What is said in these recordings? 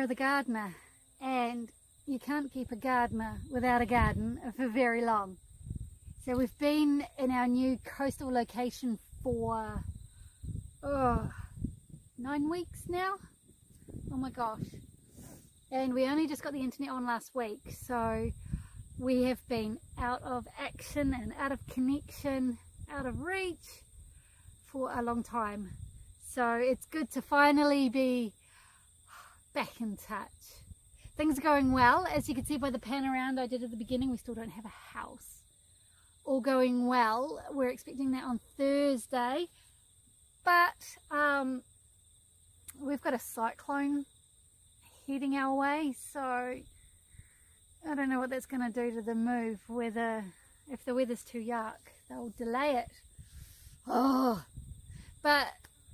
with a gardener, and you can't keep a gardener without a garden for very long. So we've been in our new coastal location for 9 weeks now. Oh my gosh. And we only just got the internet on last week, so we have been out of action and out of connection, out of reach for a long time. So it's good to finally be back in touch. Things are going well. As you can see by the pan around I did at the beginning, we still don't have a house. All going well. We're expecting that on Thursday, but we've got a cyclone heading our way, so I don't know what that's going to do to the move. Whether, if the weather's too yuck, they'll delay it. But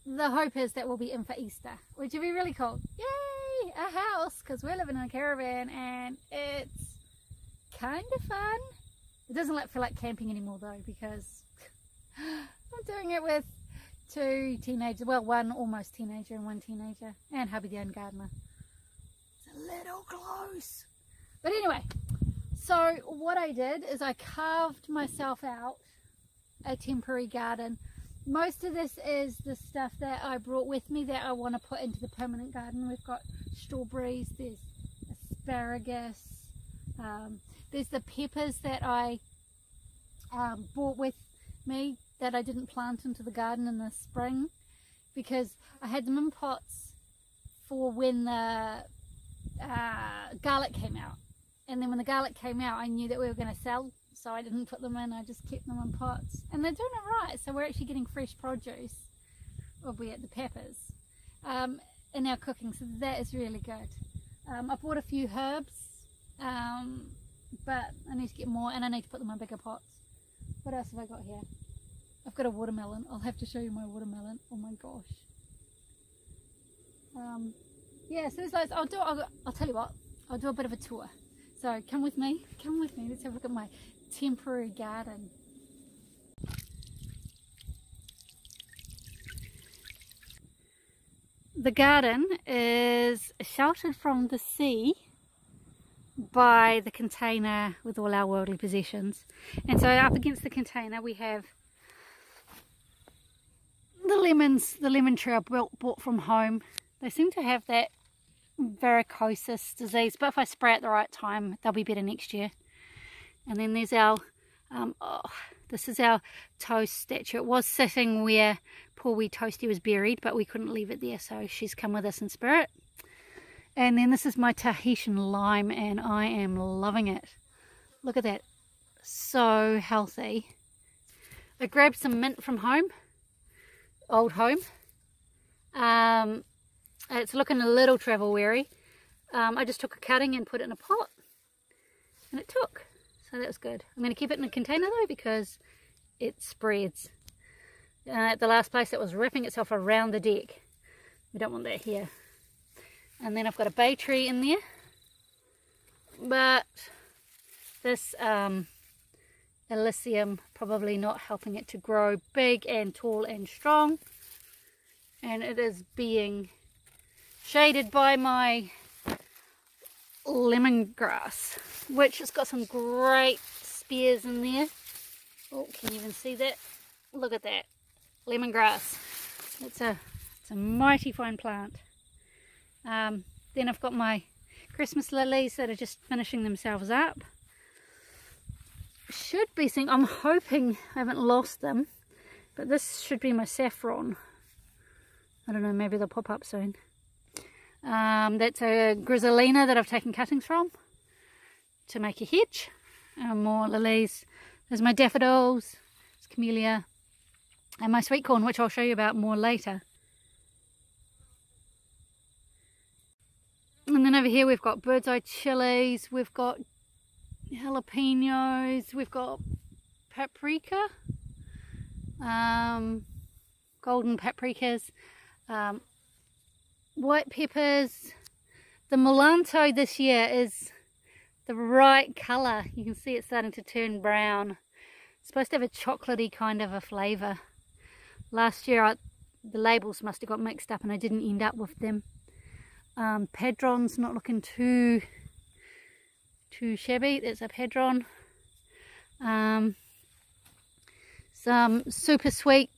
the hope is that we'll be in for Easter, which would be really cool. Yay, a house, because we're living in a caravan and it's kind of fun. It doesn't feel like camping anymore though, because I'm doing it with 2 teenagers, well, 1 almost teenager and 1 teenager, and hubby the own gardener. It's a little close. But anyway, so what I did is I carved myself out a temporary garden. Most of this is the stuff that I brought with me that I want to put into the permanent garden. We've got strawberries, there's asparagus, there's the peppers that I brought with me that I didn't plant into the garden in the spring, because I had them in pots for when the garlic came out. And then when the garlic came out, I knew that we were going to sell, so I didn't put them in, I just kept them in pots. And they're doing it right, so we're actually getting fresh produce, albeit the peppers, in our cooking, so that is really good. I bought a few herbs, but I need to get more, and I need to put them in bigger pots. What else have I got here? I've got a watermelon. I'll have to show you my watermelon. Oh my gosh. Yeah, so there's loads. I'll tell you what, I'll do a bit of a tour. So come with me, let's have a look at my temporary garden. The garden is sheltered from the sea by the container with all our worldly possessions, and so up against the container we have the lemons, the lemon tree I bought from home. They seem to have that varicoses disease, but if I spray at the right time they'll be better next year. And then there's our this is our toast statue. It was sitting where poor wee Toasty was buried, but we couldn't leave it there, so she's come with us in spirit. And then this is my Tahitian lime, and I am loving it. Look at that, so healthy. I grabbed some mint from home, old home. It's looking a little travel weary. I just took a cutting and put it in a pot, and it took, so that was good. I'm going to keep it in a container though, because it spreads. At the last place it was wrapping itself around the deck. We don't want that here. And then I've got a bay tree in there, but this Elysium probably not helping it to grow big and tall and strong, and it is being shaded by my lemongrass, which has got some great spears in there. Oh, can you even see that? Look at that lemongrass. It's a mighty fine plant. Then I've got my Christmas lilies that are just finishing themselves up. Should be seeing, I'm hoping I haven't lost them, but this should be my saffron. I don't know, maybe they'll pop up soon. That's a grisolina that I've taken cuttings from to make a hedge. More lilies. There's my daffodils, there's camellia, and my sweet corn, which I'll show you about more later. And then over here we've got bird's eye chilies, we've got jalapenos, we've got paprika, golden paprikas, white peppers. The Molanto this year is the right colour. You can see it's starting to turn brown. It's supposed to have a chocolatey kind of a flavour. Last year the labels must have got mixed up and I didn't end up with them. Padron's not looking too shabby. That's a Padron. Some super sweet,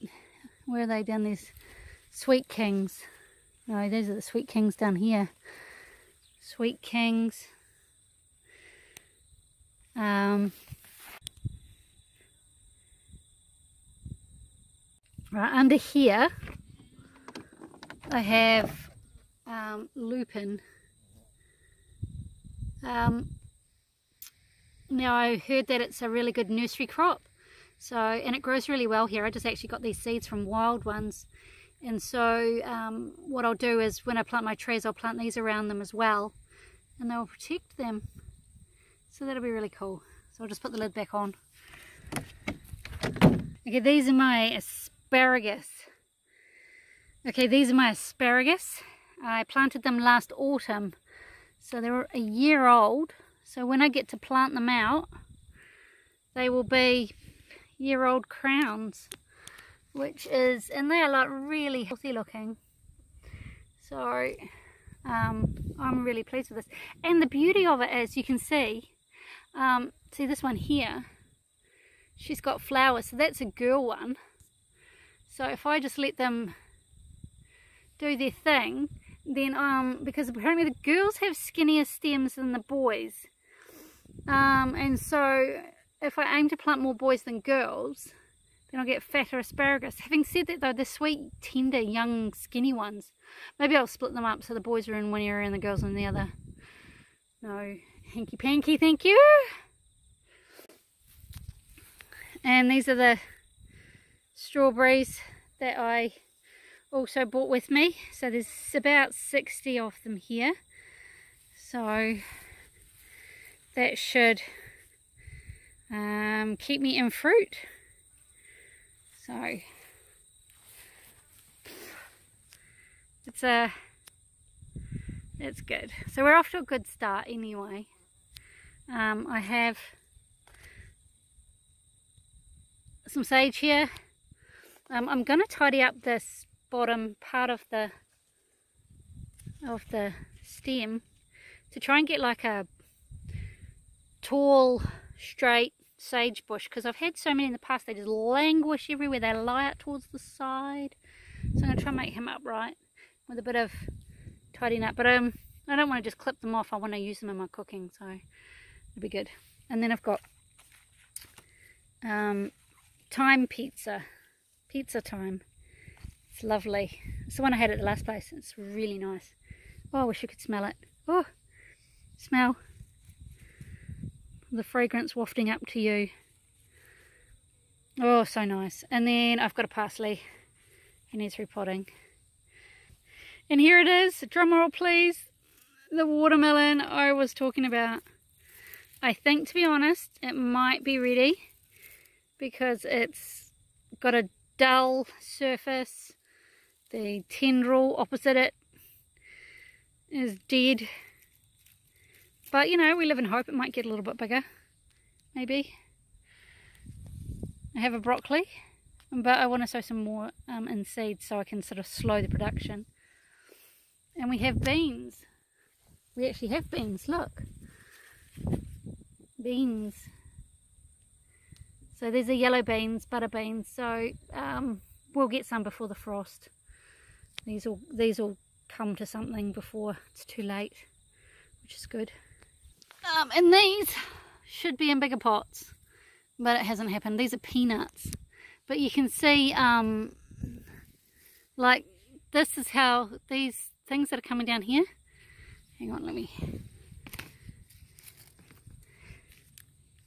where are they down? These Sweet Kings. No, these are the Sweet Kings down here. Sweet Kings. Right under here I have Lupin. Now I heard that it's a really good nursery crop, so, and it grows really well here. I just actually got these seeds from wild ones, and so what I'll do is when I plant my trees, I'll plant these around them as well, and they will protect them, so that'll be really cool. So I'll just put the lid back on. Okay, these are my asparagus. Okay, these are my asparagus. I planted them last autumn, so they're a year old. So when I get to plant them out, they will be year-old crowns, which is, and they are like really healthy looking. So I'm really pleased with this. And the beauty of it is, you can see this one here, she's got flowers, so that's a girl one. So if I just let them do their thing, then because apparently the girls have skinnier stems than the boys, and so if I aim to plant more boys than girls, then I'll get fatter asparagus. Having said that though, the sweet, tender, young, skinny ones, maybe I'll split them up so the boys are in one area and the girls in the other. No, hanky panky, thank you. And these are the strawberries that I also brought with me. So there's about 60 of them here. So that should keep me in fruit. So it's good. So we're off to a good start anyway. I have some sage here. I'm going to tidy up this bottom part of the stem to try and get like a tall, straight sage bush, because I've had so many in the past, they just languish everywhere. They lie out towards the side. So I'm going to try and make him upright with a bit of tidying up. But I don't want to just clip them off. I want to use them in my cooking, so it'll be good. And then I've got thyme pizza thyme. It's lovely. It's the one I had at the last place. It's really nice. Oh, I wish you could smell it. Oh, smell the fragrance wafting up to you. Oh, so nice. And then I've got a parsley. He needs repotting. And here it is. Drum roll please. The watermelon I was talking about. I think, to be honest, it might be ready because it's got a dull surface. The tendril opposite it is dead. But, you know, we live in hope. It might get a little bit bigger. Maybe. I have a broccoli. But I want to sow some more in seeds so I can sort of slow the production. And we have beans. We actually have beans. Look. Beans. So these are yellow beans, butter beans. So we'll get some before the frost. These will come to something before it's too late, which is good. And these should be in bigger pots, but it hasn't happened. These are peanuts, but you can see like this is how these things that are coming down here, hang on, let me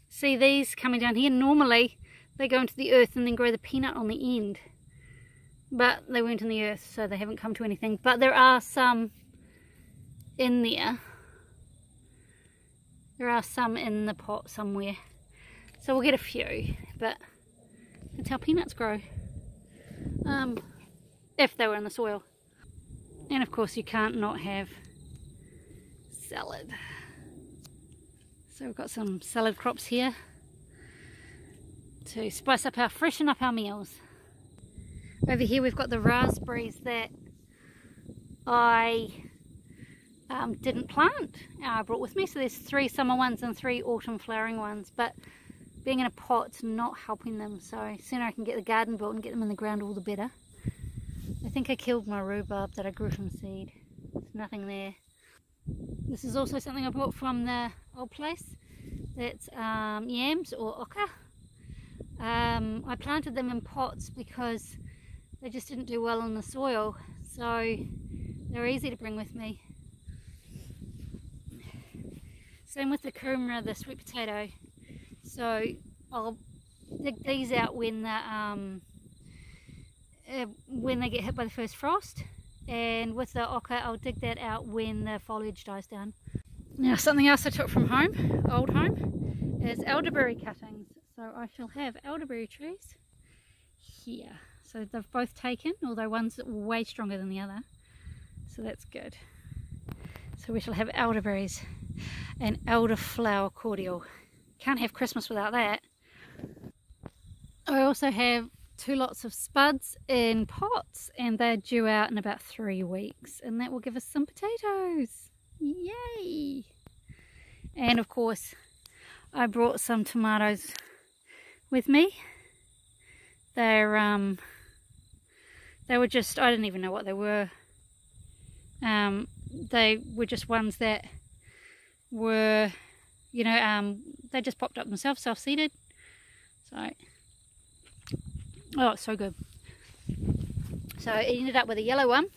see these coming down here. Normally they go into the earth and then grow the peanut on the end, but they weren't in the earth, so they haven't come to anything. But there are some in there. There are some in the pot somewhere. So we'll get a few, but that's how peanuts grow. If they were in the soil. And of course you can't not have salad. So we've got some salad crops here to spice up freshen up our meals. Over here we've got the raspberries that I didn't plant. I brought with me. So there's 3 summer ones and 3 autumn flowering ones. But being in a pot's not helping them. So sooner I can get the garden built and get them in the ground, all the better. I think I killed my rhubarb that I grew from seed. There's nothing there. This is also something I bought from the old place. That's yams or oca. I planted them in pots because they just didn't do well in the soil. So they're easy to bring with me. Same with the kumara, the sweet potato. So I'll dig these out when they get hit by the first frost, and with the oca I'll dig that out when the foliage dies down. Now something else I took from home, old home, is elderberry cuttings. So I shall have elderberry trees here. So they've both taken, although one's way stronger than the other, so that's good. So we shall have elderberries and elderflower cordial. Can't have Christmas without that. I also have 2 lots of spuds in pots, and they're due out in about 3 weeks, and that will give us some potatoes. Yay! And of course I brought some tomatoes with me. They were just, I didn't even know what they were. They were just ones that were, you know, they just popped up themselves, self-seeded. So, oh, it's so good. So it ended up with a yellow one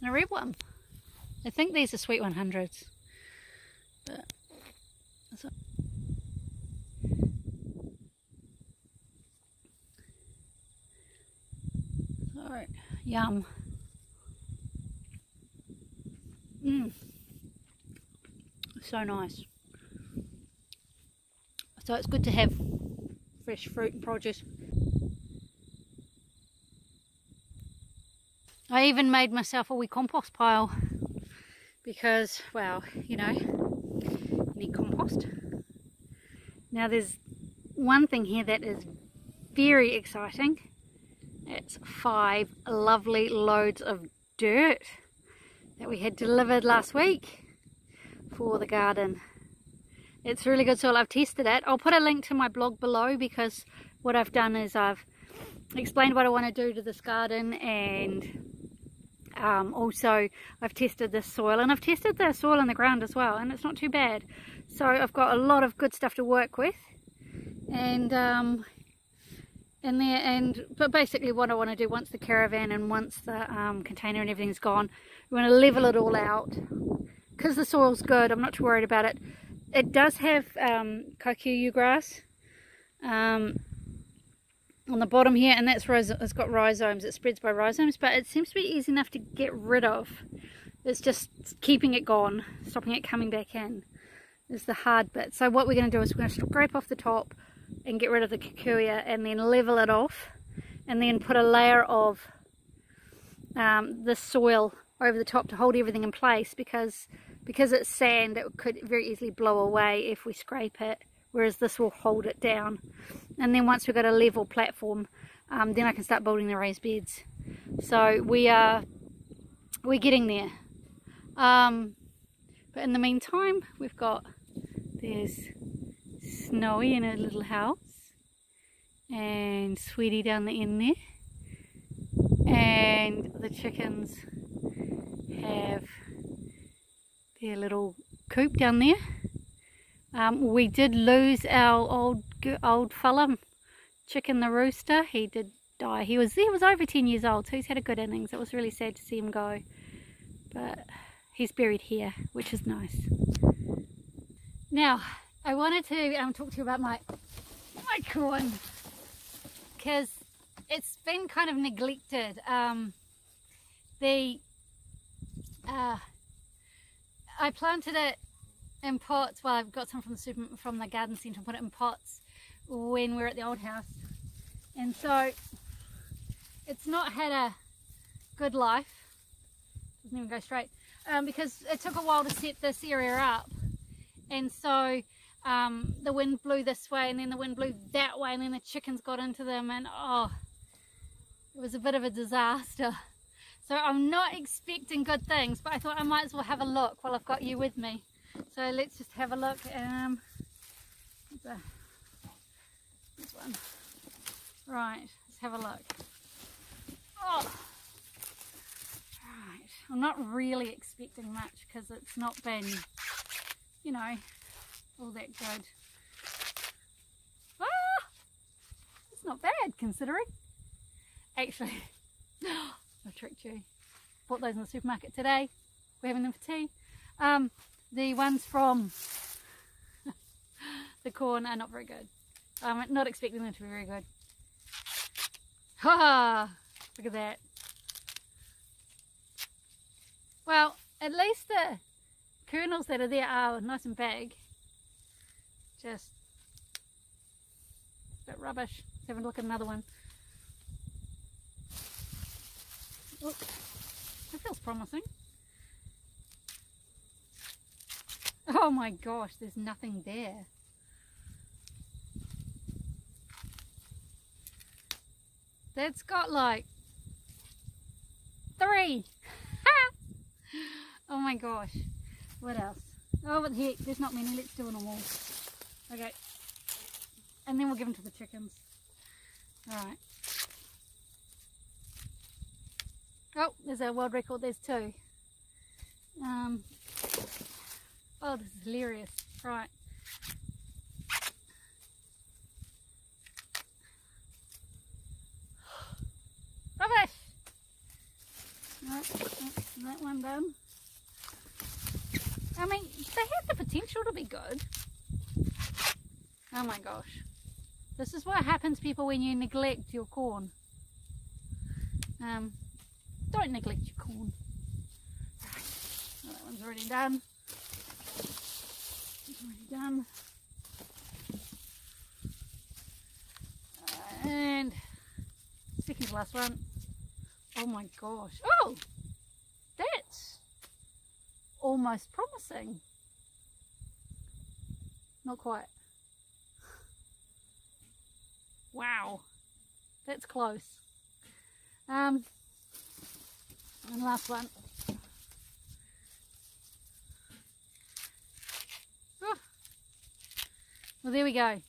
and a red one. I think these are sweet 100s. But so, yum. So nice. So it's good to have fresh fruit and produce. I even made myself a wee compost pile because, well, you know, you need compost. Now there's one thing here that is very exciting. It's 5 lovely loads of dirt that we had delivered last week for the garden. It's really good soil. I've tested it. I'll put a link to my blog below, because what I've done is I've explained what I want to do to this garden, and also I've tested this soil, and I've tested the soil in the ground as well, and it's not too bad. So I've got a lot of good stuff to work with, and but basically what I want to do once the caravan and once the container and everything's gone, we want to level it all out, because the soil's good. I'm not too worried about it. It does have kikuyu grass on the bottom here, and that's it's got rhizomes. It spreads by rhizomes, but it seems to be easy enough to get rid of. It's just keeping it gone, stopping it coming back in is the hard bit. So what we're going to do is we're going to scrape off the top and get rid of the kikuyu, and then level it off, and then put a layer of the soil over the top to hold everything in place, because it's sand, it could very easily blow away if we scrape it, whereas this will hold it down. And then once we've got a level platform, then I can start building the raised beds. So we're getting there. But in the meantime, we've got, there's Snowy in her little house, and Sweetie down the end there, and the chickens have their little coop down there. We did lose our old fella chicken, the rooster. He did die. He was over 10 years old, so he's had a good innings. It was really sad to see him go, but he's buried here, which is nice. Now I wanted to talk to you about my corn, because it's been kind of neglected. I planted it in pots. Well, I've got some from the garden centre and put it in pots when we were at the old house, and so it's not had a good life. Doesn't even go straight, because it took a while to set this area up, and so the wind blew this way, and then the wind blew that way, and then the chickens got into them, and oh, It was a bit of a disaster. So I'm not expecting good things, but I thought I might as well have a look while I've got you with me. So let's just have a look. This one. Right, let's have a look. Oh, right. I'm not really expecting much because it's not been, you know, all that good. Ah, it's not bad considering. Actually, I tricked you. Bought those in the supermarket today. We're having them for tea. The ones from the corn are not very good. I'm not expecting them to be very good. Ha! Look at that. Well, at least the kernels that are there are nice and big. Just a bit rubbish. Let's have a look at another one. Look, that feels promising. Oh my gosh, there's nothing there. That's got like 3. Oh my gosh. What else? Oh, what the heck? There's not many. Let's do them all. Okay. And then we'll give them to the chickens. Alright. Oh, there's a world record. There's 2. Oh, this is hilarious. Right. Rubbish! Right, that one done. I mean, they have the potential to be good. Oh my gosh. This is what happens, people, when you neglect your corn. Don't neglect your corn. Right. Well, that one's already done. It's already done. And second to last one. Oh my gosh. Oh! That's almost promising. Not quite. Wow. That's close. And last one. Oh. Well, there we go.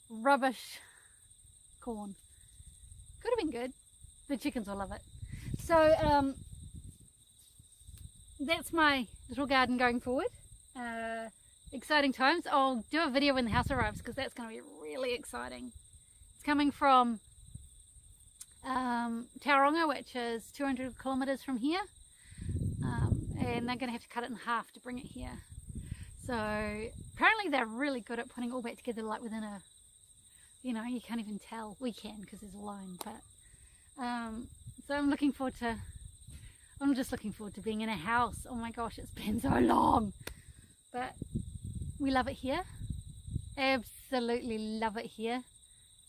Rubbish corn. Could have been good. The chickens will love it. So that's my little garden going forward. Exciting times. I'll do a video when the house arrives because that's going to be really exciting. It's coming from Tauranga, which is 200 kilometres from here, and they're going to have to cut it in half to bring it here. So apparently they're really good at putting it all back together, like within a, you know, you can't even tell. We can because there's a line, but so I'm just looking forward to being in a house. Oh my gosh, it's been so long, but we love it here. Absolutely love it here.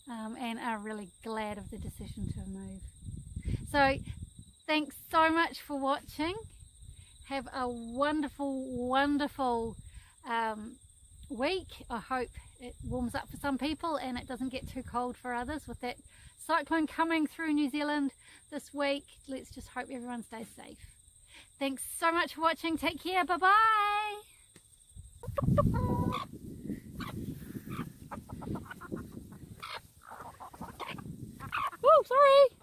And are really glad of the decision to move. So thanks so much for watching. Have a wonderful, wonderful week. I hope it warms up for some people and it doesn't get too cold for others with that cyclone coming through New Zealand this week. Let's just hope everyone stays safe. Thanks so much for watching. Take care. Bye bye. Oh, sorry.